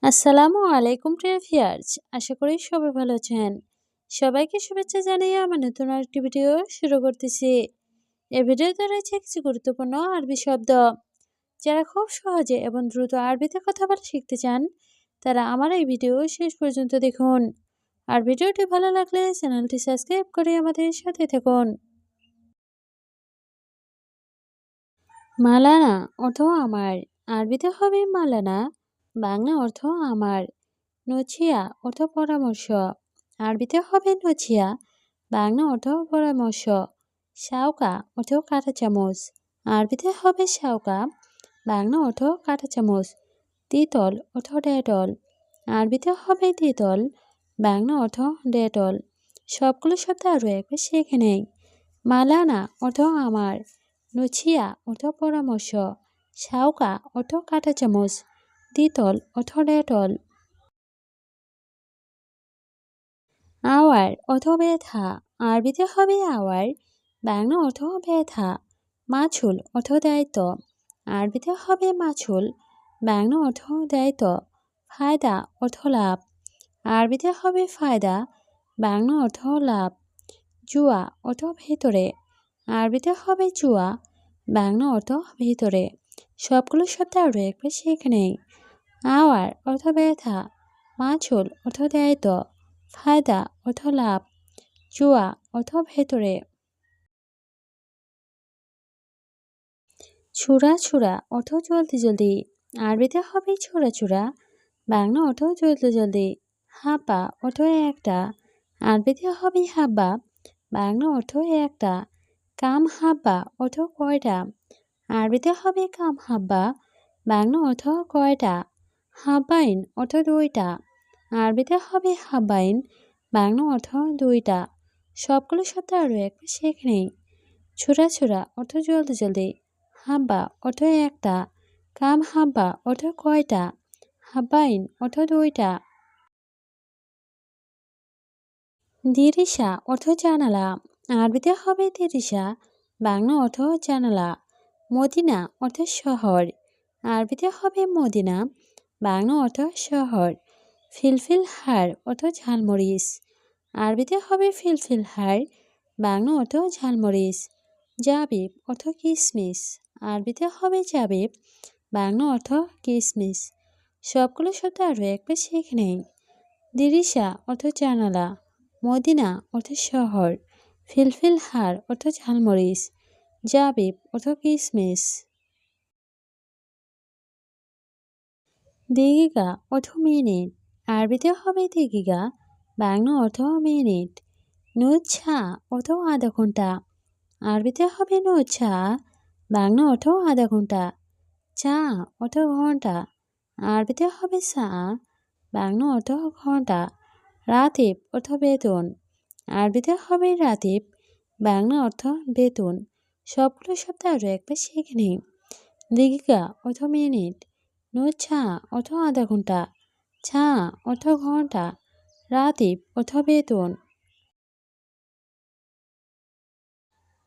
আসসালামু আলাইকুম প্রিয় ভিউয়ার্স, আশা করি সবাই ভালো আছেন। সবাইকে শুভেচ্ছা জানিয়ে আমার নতুন আরেকটি ভিডিও শুরু করতেছি। এই ভিডিওতে রয়েছে কিছু গুরুত্বপূর্ণ আরবি শব্দ। যারা খুব সহজে এবং দ্রুত আরবিতে কথা বলা শিখতে চান, তারা আমার এই ভিডিও শেষ পর্যন্ত দেখুন। আর ভিডিওটি ভালো লাগলে চ্যানেলটি সাবস্ক্রাইব করে আমাদের সাথে থাকুন। মালানা অর্থ আমার, আরবিতে হবে মালানা, বাংলা অর্থ আমার। নছিয়া অর্থ পরামর্শ, আরবিতে হবে নছিয়া, বাংলা অর্থ পরামর্শ। শাউকা অর্থ কাঁটা চামচ, আরবিতে হবে শাউকা, বাংলা অর্থ কাঁটা চামচ। তিতল অর্থ ডেটল, আরবিতে হবে তিতল, বাংলা অর্থ ডেটল। সবগুলো শব্দ আরও একবার শিখে নেই। মালানা অর্থ আমার, নছিয়া অর্থ পরামর্শ, শাউকা অর্থ কাঁটা চামচ, তিতল অর্থ ডেটল। আওয়ার অর্থ ব্যথা, আরবিতে হবে আওয়ার, বাংলা অর্থ ব্যথা। মাছুল অর্থ দায়িত্ব, আরবিতে হবে মাছুল, বাংলা অর্থ দায়িত্ব। ফায়দা অর্থ লাভ, আরবিতে হবে ফায়দা, বাংলা অর্থ লাভ। জুয়া অর্থ ভেতরে, আরবিতে হবে জুয়া, বাংলা অর্থ ভেতরে। সবগুলো শব্দ আরও একবার শিখে নেই। আওয়ার অর্থ ব্যথা, মাছুল অর্থ দায়িত্ব, ফায়দা অর্থ লাভ, জুয়া অর্থ ভেতরে। ছুরা ছুরা অর্থ জলদি জলদি, আরবিতে হবে ছোড়া ছুরা, বাংলা অর্থ জলদি জলদি। হাব্বা অর্থ একটা, আরবিতে হবে হাব্বা, বাংলা অর্থ একটা। কাম হাব্বা অর্থ কয়টা, আরবিতে হবে কাম হাব্বা, বাংলা অর্থ কয়টা। হাব্বাইন অর্থ দুইটা, আরবিতে হবে হাব্বাইন, বাংলা অর্থ দুইটা। সবগুলো শব্দ আরও একবার শিখে নেই। ছোড়া ছোড়া অর্থ জলদি জলদি, হাব্বা অর্থ একটা, কাম হাব্বা অর্থ কয়টা, হাব্বাইন অর্থ দুইটা। দিরিশা অর্থ জানালা, আরবিতে হবে দিরিশা, বাংলা অর্থ জানালা। মদিনা অর্থ শহর, আরবিতে হবে মদিনা, বাংলা অর্থ শহর। ফিলফিল হার অর্থ ঝালমরিচ, আরবিতে হবে ফিলফিল হার, বাংলা অর্থ ঝালমরিচ। জাবিব অর্থ কিশমিশ, আরবিতে হবে জাবিব, বাংলা অর্থ কিশমিশ। সবগুলো শব্দ আরও একবার শিখে নেই। দিরিশা অর্থ জানালা, মদিনা অর্থ শহর, ফিলফিল হার অর্থ ঝালমরিচ, জাবিব অর্থ কিশমিশ। দিগিগা অর্থ মিনিট, আরবিতে হবে দিগিগা, বাংলা অর্থ মিনিট। নুচ্ছা অর্থ আধা ঘন্টা, আরবিতে হবে নুচ্ছা, বাংলা অর্থ আধা ঘন্টা। চা অর্থ ঘন্টা, আরবিতে হবে চা, বাংলা অর্থ ঘন্টা। রাতিব অর্থ বেতন, আরবিতে হবে রাতিব, বাংলা অর্থ বেতন। সবগুলো শব্দ আরও একবার শিখে নিই। দিগিকা অর্থ মিনিট, নুচ্ছা অর্থ আধা ঘন্টা, চা অর্থ ঘন্টা, রাতিব অর্থ বেতন।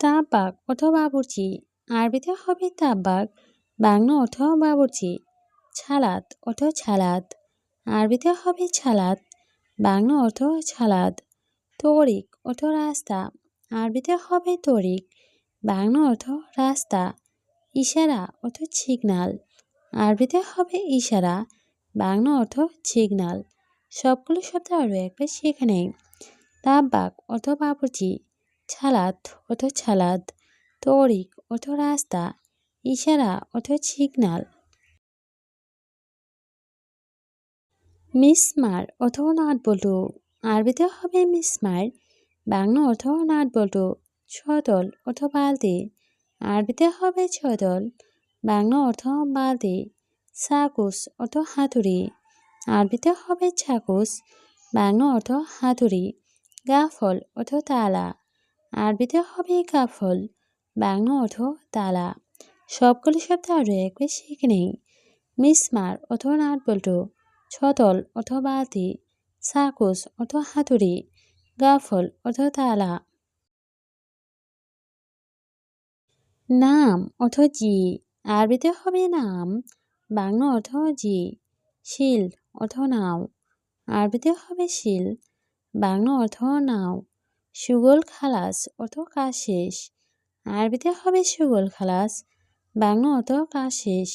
তাব্বাক অর্থ বাবুর্চি, আরবিতে হবে তাব্বাক, বাংলা অর্থ বাবুর্চি। ছালাত অর্থ ছালাদ, আরবিতে হবে ছালাদ, বাংলা অর্থ ছালাদ। তরিক অর্থ রাস্তা, আরবিতে হবে তরিক, বাংলা অর্থ রাস্তা। ইশারা অর্থ সিগনাল, আরবিতে হবে ইশারা, বাংলা অর্থ সিগনাল। সবগুলো শব্দ আরও একবার শিখে নেই। তাব্বাক অর্থ বাবুর্চি, ছালাদ অর্থ ছালাদ, তরিক অর্থ রাস্তা, ইশারা অর্থ সিগনাল। মিসমার অর্থ নাট বল্টু, আরবিতে হবে মিসমার, বাংলা অর্থ নাট বল্টু। ছদল অর্থ বালতি, আরবিতে হবে ছদল, বাংলা অর্থ বালতি। চাকুস অর্থ হাতুড়ি, আরবিতে হবে চাকুস, বাংলা অর্থ হাতুড়ি। গাফল অর্থ তালা, আরবিতে হবে গাফল, বাংলা অর্থ তালা। সবগুলো শব্দ আরও একবার শিখে নেই। মিসমার অর্থ নাট বল্টু, ছতল অর্থ বালতি, চাকুস অর্থ হাতুড়ি, গাফল অর্থ তালা। নাম অর্থ জি, আরবিতে হবে নাম, বাংলা অর্থ জি। শিল অর্থ নাও। আরবিতে হবে শিল, বাংলা অর্থ নাও। সুগল খালাস অর্থ কাজ শেষ। আরবিতে হবে সুগল খালাস, বাংলা অর্থ কাজ শেষ।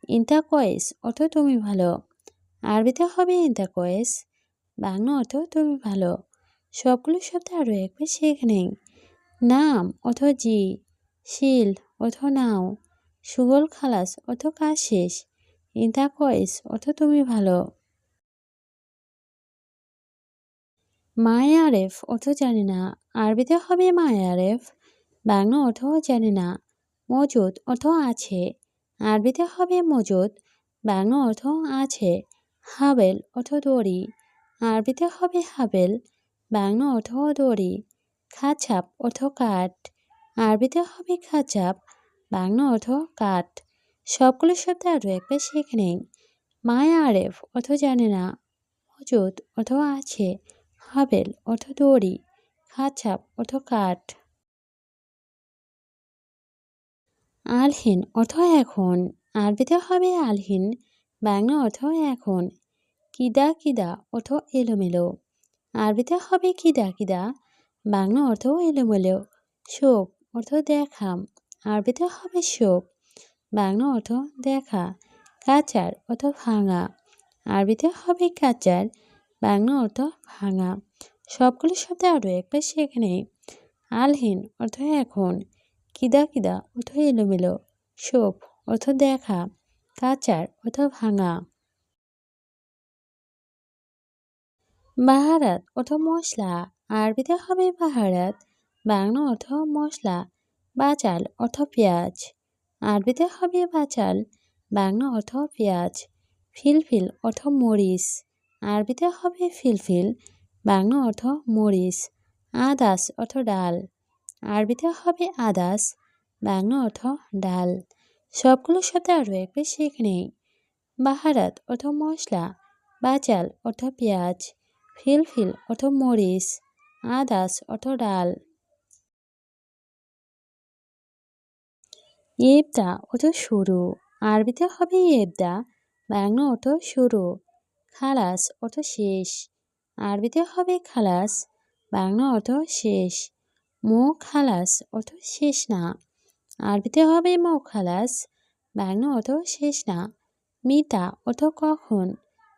ইন্তা কয়েস অর্থ তুমি ভালো। আরবিতে হবে ইন্তা কয়েস, বাংলা অর্থ তুমি ভালো। সবগুলো শব্দ আরও একবার শিখে নেই। নাম অর্থ জি, শিল অর্থ নাও, সুগল খালাস অর্থ কাজ শেষ, ইন্তা কয়েস অর্থ তুমি ভালো। মায়া আরেফ অর্থ জানি না। আরবিতে হবে মায়া আরেফ, বাংলা অর্থ জানি না। মজুদ অর্থ আছে। আরবিতে হবে মজুদ, বাংলা অর্থ আছে। হাবেল অর্থ দড়ি। আরবিতে হবে হাবেল, বাংলা অর্থ দড়ি। খাচাপ অর্থ কাঠ। আরবিতে হবে খাচাপ, বাংলা অর্থ কাঠ। সবগুলো শব্দ আরও একবার শিখে নেই। মায়া আরেফ অর্থ জানে না, মজুদ অর্থ আছে, হাবেল অর্থ দড়ি, খাচাপ অর্থ কাঠ। আলহিন অর্থ এখন। আরবিতে হবে আলহিন, বাংলা অর্থ এখন। কিদা কিদা অর্থ এলোমেলো। আরবিতে হবে কিদা কিদা, বাংলা অর্থ এলোমেলো। শোক অর্থ দেখা। আরবিতে হবে শোক, বাংলা অর্থ দেখা। কাচার অর্থ ভাঙা। আরবিতে হবে কাচার, বাংলা অর্থ ভাঙা। সবগুলো শব্দ আরও একবার শিখে নেই। আলহিন অর্থ এখন, কিদা কিদা অর্থ এলোমেলো, শোক অর্থ দেখা, কাচার অর্থ ভাঙা। বাহারাত অর্থ মশলা। আরবিতে হবে বাহারাত, বাংলা অর্থ মশলা। বাচাল অর্থ পেঁয়াজ। আরবিতে হবে বাচাল, বাংলা অর্থ পেঁয়াজ। ফিলফিল অর্থ মরিচ। আরবিতে হবে ফিলফিল, বাংলা অর্থ মরিচ। আদাস অর্থ ডাল। আরবিতে হবে আদাস, বাংলা অর্থ ডাল। সবগুলো শব্দ আরও একবার শিখে নেই। বাহারাত অর্থ মশলা, বাচাল অর্থ পেঁয়াজ, ফিলফিল অর্থ মরিচ, আদাস অর্থ ডাল। ইবদা অর্থ শুরু। আরবিতে হবে ইবদা, বাংলা অর্থ শুরু। খালাস অর্থ শেষ। আরবিতে হবে খালাস, বাংলা অর্থ শেষ। মো খালাস অর্থ শেষ না। আরবিতে হবে মো খালাস, বাংলা অর্থ শেষ না। মিতা অর্থ কখন।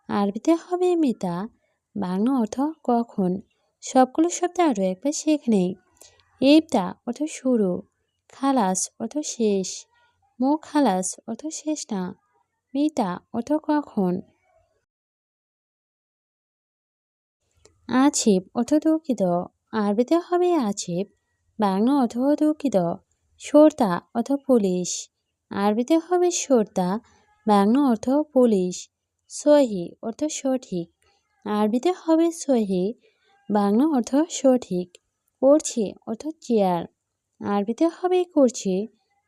আরবিতে হবে মিতা, বাংলা অর্থ কখন। সবগুলো শব্দ আরও একবার শিখে নেই। ইবদা অর্থ শুরু, খালাস অর্থ শেষ, মো খালাস অর্থ শেষ না, মিতা অর্থ কখন। আছিপ অর্থ দুঃখিত। আরবিতে হবে আছিপ, বাংলা অর্থ দুঃখিত। সর্তা অর্থ পুলিশ। আরবিতে হবে সর্তা, বাংলা অর্থ পুলিশ। সহি অর্থ সঠিক। আরবিতে হবে সহি, বাংলা অর্থ সঠিক। করছি অর্থ চেয়ার। আরবিতে হবে করছি,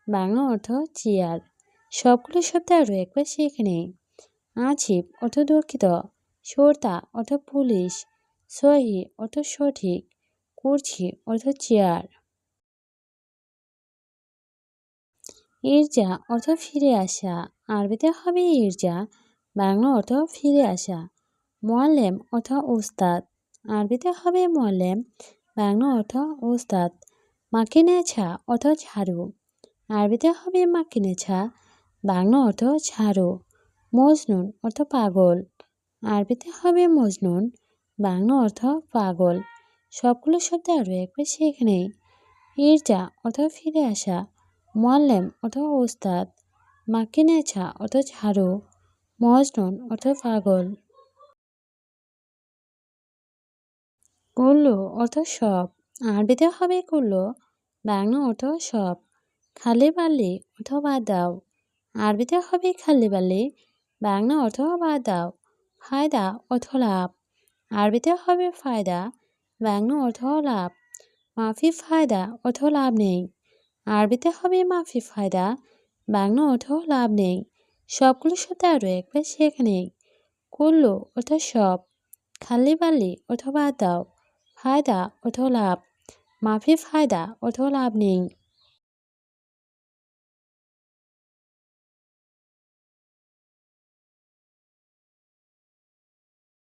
বাংলা অর্থ চেয়ার। সবগুলো শব্দ আরও একবার শিখে নেই। আছিপ অর্থ দুঃখিত, সর্তা অর্থ পুলিশ, সহি অর্থ সঠিক, করছি অর্থ চেয়ার। ইরজা অর্থ ফিরে আসা। আরবিতে হবে ইরজা, বাংলা অর্থ ফিরে আসা। মোয়াল্লেম অর্থ উস্তাদ। আরবিতে হবে মোয়াল্লেম, বাংলা অর্থ উস্তাদ। মাকিনেছা অর্থ ঝাড়ু। আরবিতে হবে মাকিনেছা, বাংলা অর্থ ঝাড়ু। মজনুন অর্থ পাগল। আরবিতে হবে মজনুন, বাংলা অর্থ পাগল। সবগুলো শব্দ আরও একবার শিখে নেই। ইরজা অর্থ ফিরে আসা, মোয়াল্লেম অর্থ উস্তাদ, মাকিনেছা অর্থ ঝাড়ু, মজনুন অর্থ পাগল। কুল্লু অর্থ সব। আরবিতে হবে কুল্লু, বাংলা অর্থ সব। খালি বাল্লি অর্থ বাদ দাও। আরবিতে হবে খালি বাল্লি, বাংলা অর্থ বাদ দাও। ফায়দা অর্থ লাভ। আরবিতে হবে ফায়দা, বাংলা অর্থ লাভ। মাফি ফায়দা অর্থ লাভ নেই। আরবিতে হবে মাফি ফায়দা, বাংলা অর্থ লাভ নেই। সবগুলো শব্দ আরও একবার শিখে নেই। কুল্লু অর্থ সব, খালি বাল্লি অর্থ বাদ দাও, ফায়দা অর্থ লাভ, মাফি ফায়দা অর্থ লাভ নেই।